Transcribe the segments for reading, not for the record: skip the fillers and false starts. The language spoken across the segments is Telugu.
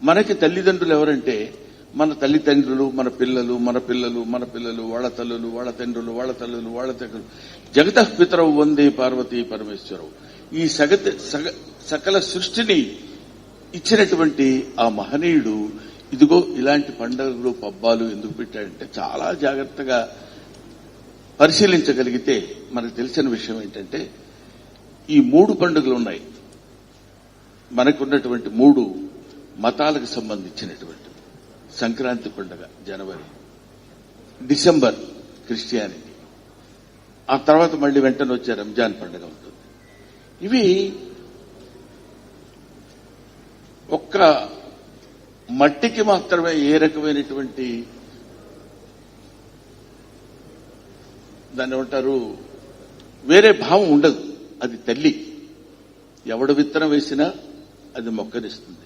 మనకి తల్లిదండ్రులు ఎవరంటే మన తల్లిదండ్రులు, మన పిల్లలు, మన పిల్లలు, మన పిల్లలు, వాళ్ళ తల్లులు, వాళ్ళ తండ్రులు, వాళ్ళ తల్లులు, వాళ్ళ తల్లులు. జగతః పితరౌ వందే పార్వతీ పరమేశ్వరవు. ఈ సకల సృష్టిని ఇచ్చినటువంటి ఆ మహనీయుడు ఇదిగో ఇలాంటి పండుగలు పబ్బాలు ఎందుకు పెట్టాడంటే చాలా జాగ్రత్తగా పరిశీలించగలిగితే మనకు తెలిసిన విషయం ఏంటంటే ఈ 3 పండుగలు ఉన్నాయి. మనకున్నటువంటి 3 మతాలకు సంబంధించినటువంటి సంక్రాంతి పండుగ జనవరి, డిసెంబర్ క్రిస్టియానిటీ, ఆ తర్వాత మళ్లీ వెంటనే వచ్చే రంజాన్ పండుగ ఉంటుంది. ఇవి ఒక్క మట్టికి మాత్రమే ఏ రకమైనటువంటి దాన్ని ఏమంటారు వేరే భావం ఉండదు. అది తల్లి ఎవడు విత్తనం వేసినా అది మొక్కనిస్తుంది.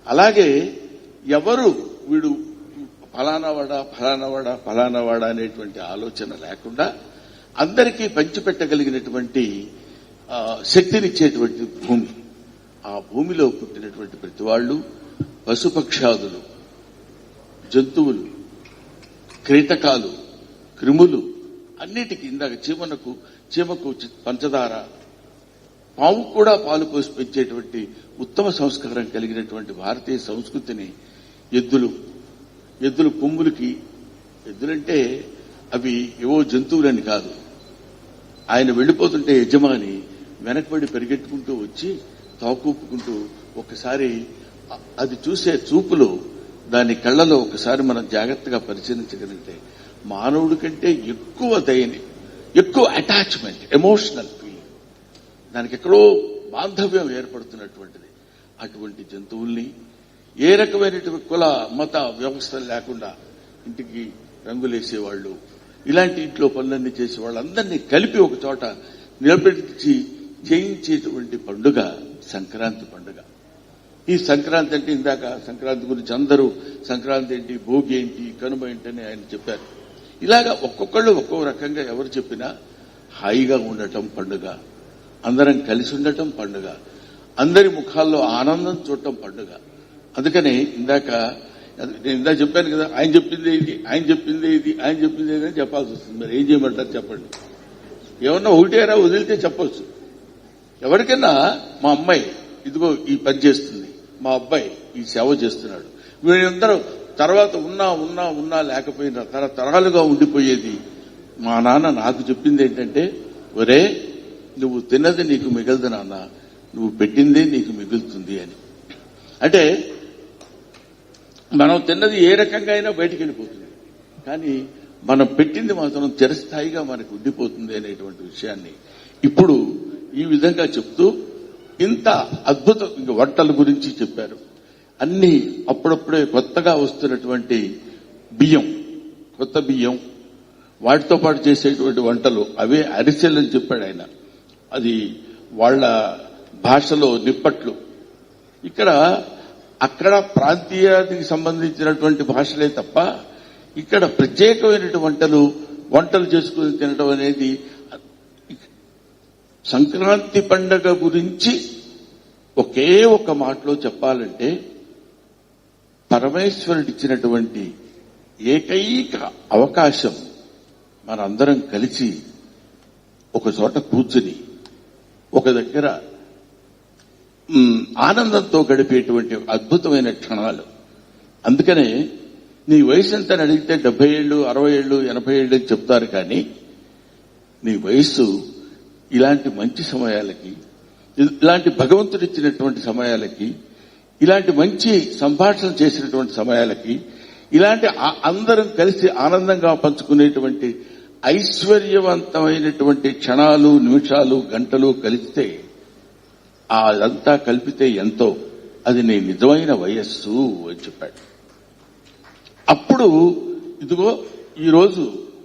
అలాగే ఎవరు వీడు ఫలానావాడా ఫలానావాడా ఫలానావాడా అనేటువంటి ఆలోచన లేకుండా అందరికీ పంచిపెట్టగలిగినటువంటి శక్తినిచ్చేటువంటి భూమి. ఆ భూమిలో పుట్టినటువంటి ప్రతి వాళ్ళు పశుపక్షాదులు, జంతువులు, కీటకాలు, క్రిములు అన్నిటికీ ఇందాక చీమకు పంచదార, పాము కూడా పాలు పోసి పెంచేటువంటి ఉత్తమ సంస్కారం కలిగినటువంటి భారతీయ సంస్కృతిని ఎద్దులు కొమ్ములకి, ఎద్దులంటే అవి ఏవో జంతువులని కాదు. ఆయన వెళ్లిపోతుంటే యజమాని వెనకబడి పరిగెట్టుకుంటూ వచ్చి తాకూపుకుంటూ ఒకసారి అది చూసే చూపులో దాని కళ్లలో ఒకసారి మనం జాగ్రత్తగా పరిశీలించగలిగితే మానవుడి కంటే ఎక్కువ దయని, ఎక్కువ అటాచ్మెంట్, ఎమోషనల్ ఫీలింగ్, దానికి ఎక్కడో బాంధవ్యం ఏర్పడుతున్నటువంటిది. అటువంటి జంతువుల్ని ఏ రకమైనటువంటి కుల మత వ్యవస్థలు లేకుండా ఇంటికి రంగులేసేవాళ్లు, ఇలాంటి ఇంట్లో పనులన్నీ చేసే వాళ్ళందరినీ కలిపి ఒక చోట నిలబెట్టి చేయించేటువంటి పండుగ సంక్రాంతి పండుగ. ఈ సంక్రాంతి అంటే ఇందాక సంక్రాంతి గురించి అందరూ సంక్రాంతి ఏంటి, భోగి ఏంటి, కనుమ ఏంటని ఆయన చెప్పారు. ఇలాగా ఒక్కొక్కళ్ళు ఒక్కో రకంగా ఎవరు చెప్పినా హాయిగా ఉండటం పండుగ, అందరం కలిసి ఉండటం పండుగ, అందరి ముఖాల్లో ఆనందం చూడటం పండుగ. అందుకని నేను ఇందాక చెప్పాను కదా, ఆయన చెప్పింది ఇది, ఆయన చెప్పింది ఇది, ఆయన చెప్పింది ఇది అని చెప్పాల్సి వస్తుంది. మరి ఏం చేయమంటారు చెప్పండి? ఏమన్నా ఒకటేరా వదిలితే చెప్పొచ్చు. ఎవరికైనా మా అమ్మాయి ఇదిగో ఈ పని చేస్తుంది, మా అబ్బాయి ఈ సేవ చేస్తున్నాడు, వీళ్ళందరూ తర్వాత ఉన్నా లేకపోయినా తరతరాలుగా ఉండిపోయేది మా నాన్న నాకు చెప్పింది ఏంటంటే, ఒరే నువ్వు తిన్నది నీకు మిగలదు నాన్న, నువ్వు పెట్టిందే నీకు మిగులుతుంది అని. అంటే మనం తిన్నది ఏ రకంగా అయినా బయటికి వెళ్ళిపోతుంది, కానీ మనం పెట్టింది మాత్రం చిరస్థాయిగా మనకు ఉండిపోతుంది అనేటువంటి విషయాన్ని ఇప్పుడు ఈ విధంగా చెప్తూ ఇంత అద్భుతం వంటల గురించి చెప్పారు. అన్ని అప్పుడప్పుడే కొత్తగా వస్తున్నటువంటి కొత్త బియ్యం, వాటితో పాటు చేసేటువంటి వంటలు అవే అరిసెలు అని చెప్పాడు ఆయన. అది వాళ్ళ భాషలో నిప్పట్లు. అక్కడ ప్రాంతీయానికి సంబంధించినటువంటి భాషలే తప్ప ఇక్కడ ప్రత్యేకమైనటువంటి వంటలు చేసుకుని తినడం అనేది. సంక్రాంతి పండగ గురించి ఒకే ఒక మాటలో చెప్పాలంటే పరమేశ్వరుడిచ్చినటువంటి ఏకైక అవకాశం మనందరం కలిసి ఒక చోట కూర్చుని ఒక దగ్గర ఆనందంతో గడిపేటువంటి అద్భుతమైన క్షణాలు. అందుకనే నీ వయసు ఎంత అని అడిగితే 70 ఏళ్ళు 60 ఏళ్ళు 80 ఏళ్ళు అని చెప్తారు, కానీ నీ వయస్సు ఇలాంటి మంచి సమయాలకి, ఇలాంటి భగవంతుడిచ్చినటువంటి సమయాలకి, ఇలాంటి మంచి సంభాషణ చేసినటువంటి సమయాలకి, ఇలాంటి అందరం కలిసి ఆనందంగా పంచుకునేటువంటి ఐశ్వర్యవంతమైనటువంటి క్షణాలు, నిమిషాలు, గంటలు కలిస్తే అదంతా కలిపితే ఎంతో, అది నీ నిజమైన వయస్సు అని చెప్పాడు. అప్పుడు ఇదిగో ఈరోజు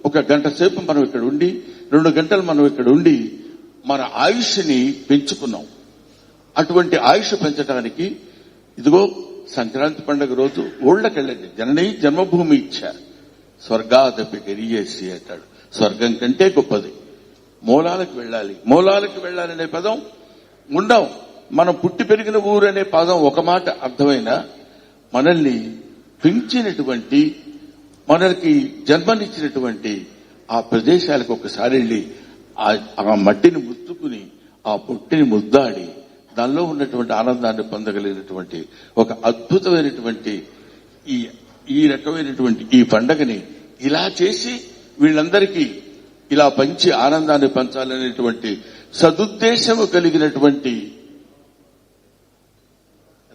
1 గంట సేపు మనం ఇక్కడ ఉండి 2 గంటలు మనం ఇక్కడ ఉండి మన ఆయుష్ని పెంచుకున్నాం. అటువంటి ఆయుష్ పెంచడానికి ఇదిగో సంక్రాంతి పండుగ రోజు ఊళ్ళకెళ్ళండి. జననీ జన్మభూమి ఇచ్చారు, స్వర్గాదపి గరియేసి అంటాడు. స్వర్గం కంటే గొప్పది మూలాలకు వెళ్ళాలి. మూలాలకు వెళ్ళాలనే పదం ఉండం, మనం పుట్టి పెరిగిన ఊరు అనే పదం ఒక మాట అర్థమైనా మనల్ని పెంచినటువంటి, మనకి జన్మనిచ్చినటువంటి ఆ ప్రదేశాలకు ఒకసారి వెళ్లి ఆ మట్టిని ముట్టుకుని ఆ పొట్టిని ముద్దాడి దానిలో ఉన్నటువంటి ఆనందాన్ని పొందగలిగినటువంటి ఒక అద్భుతమైనటువంటి ఈ రకమైనటువంటి ఈ పండగని ఇలా చేసి వీళ్ళందరికీ ఇలా పంచి ఆనందాన్ని పంచాలనేటువంటి సదుద్దేశము కలిగినటువంటి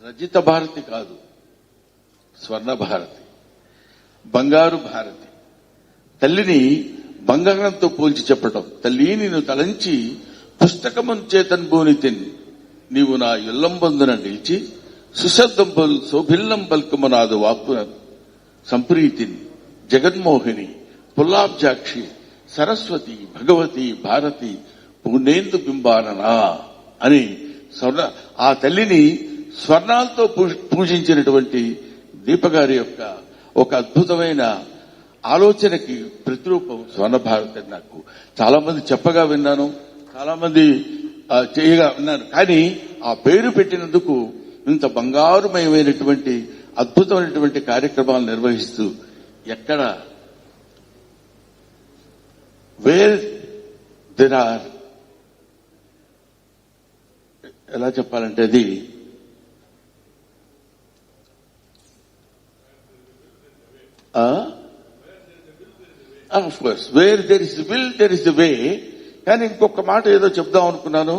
రజిత భారతి కాదు, స్వర్ణ భారతి, బంగారు భారతి. తల్లిని బంగారంతో పోల్చి చెప్పటం, తల్లి నిన్ను తలంచి పుస్తకమున్ చేతన్బోనితిన్ నీవు నా ఇల్లంబందున నిలిచి సుశబ్దంబల్ శోభిల్లం పల్కమనాదు వాక్కున సంప్రీతిన్ జగన్మోహిని పుల్లాబ్జాక్షి సరస్వతి భగవతి భారతి పూర్ణేందు బింబాననా అని ఆ తల్లిని స్వర్ణాలతో పూజించినటువంటి దీపగారి యొక్క ఒక అద్భుతమైన ఆలోచనకి ప్రతిరూపం స్వర్ణ భారతి. నాకు చాలా మంది చెప్పగా విన్నాను, చాలా మంది చేయగా విన్నాను. కానీ ఆ పేరు పెట్టినందుకు ఇంత బంగారుమయమైనటువంటి అద్భుతమైనటువంటి కార్యక్రమాలు నిర్వహిస్తూ ఎక్కడ వేర్ దెర్ ఆర్, ఎలా చెప్పాలంటే అది of course where there is will there is the way. కానీ ఇంకొక మాట ఏదో చెప్దాం అనుకున్నాను,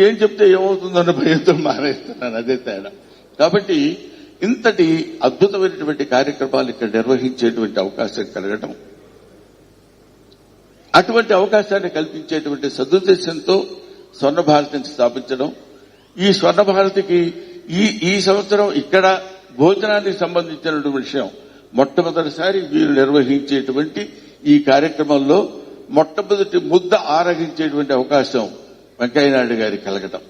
ఏం చెప్తే ఏమవుతుందన్న భయంతో మానేస్తున్నాను, అదే తేడా. కాబట్టి ఇంతటి అద్భుతమైనటువంటి కార్యక్రమాలు ఇక్కడ నిర్వహించేటువంటి అవకాశం కలగడం, అటువంటి అవకాశాన్ని కల్పించేటువంటి సదుద్దేశంతో స్వర్ణ భారతిని స్థాపించడం. ఈ స్వర్ణ భారతికి ఈ సంవత్సరం ఇక్కడ భోజనానికి సంబంధించినటువంటి విషయం మొట్టమొదటిసారి వీరు నిర్వహించేటువంటి ఈ కార్యక్రమంలో మొట్టమొదటి ముద్ద ఆరగించేటువంటి అవకాశం వెంకయ్యనాయుడు గారి కలగటం,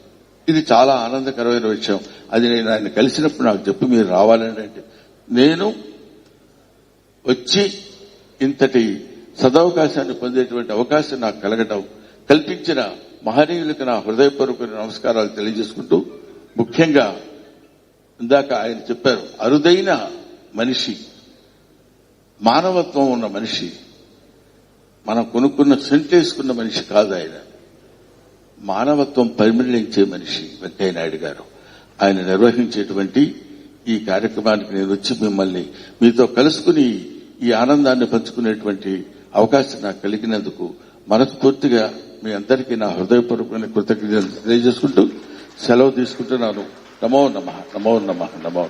ఇది చాలా ఆనందకరమైన విషయం. అది నేను ఆయన కలిసినప్పుడు నాకు చెప్పి మీరు రావాలని అంటే నేను వచ్చి ఇంతటి సదవకాశాన్ని పొందేటువంటి అవకాశం నాకు కలగటం కల్పించిన మహనీయులకు నా హృదయపూర్వక నమస్కారాలు తెలియజేసుకుంటూ, ముఖ్యంగా ఇందాక ఆయన చెప్పారు, అరుదైన మనిషి, మానవత్వం ఉన్న మనిషి, మనం కొనుక్కున్న సెంటేసుకున్న మనిషి కాదు ఆయన, మానవత్వం పరిమళించే మనిషి వెంకయ్యనాయుడు గారు. ఆయన నిర్వహించేటువంటి ఈ కార్యక్రమానికి నేను వచ్చి మిమ్మల్ని మీతో కలుసుకుని ఈ ఆనందాన్ని పంచుకునేటువంటి అవకాశం నాకు కలిగినందుకు మనస్ఫూర్తిగా మీ అందరికీ నా హృదయపూర్వకమైన కృతజ్ఞతలు తెలియజేసుకుంటూ సెలవు తీసుకుంటున్నాను. నమో నమః, నమో నమః, నమో.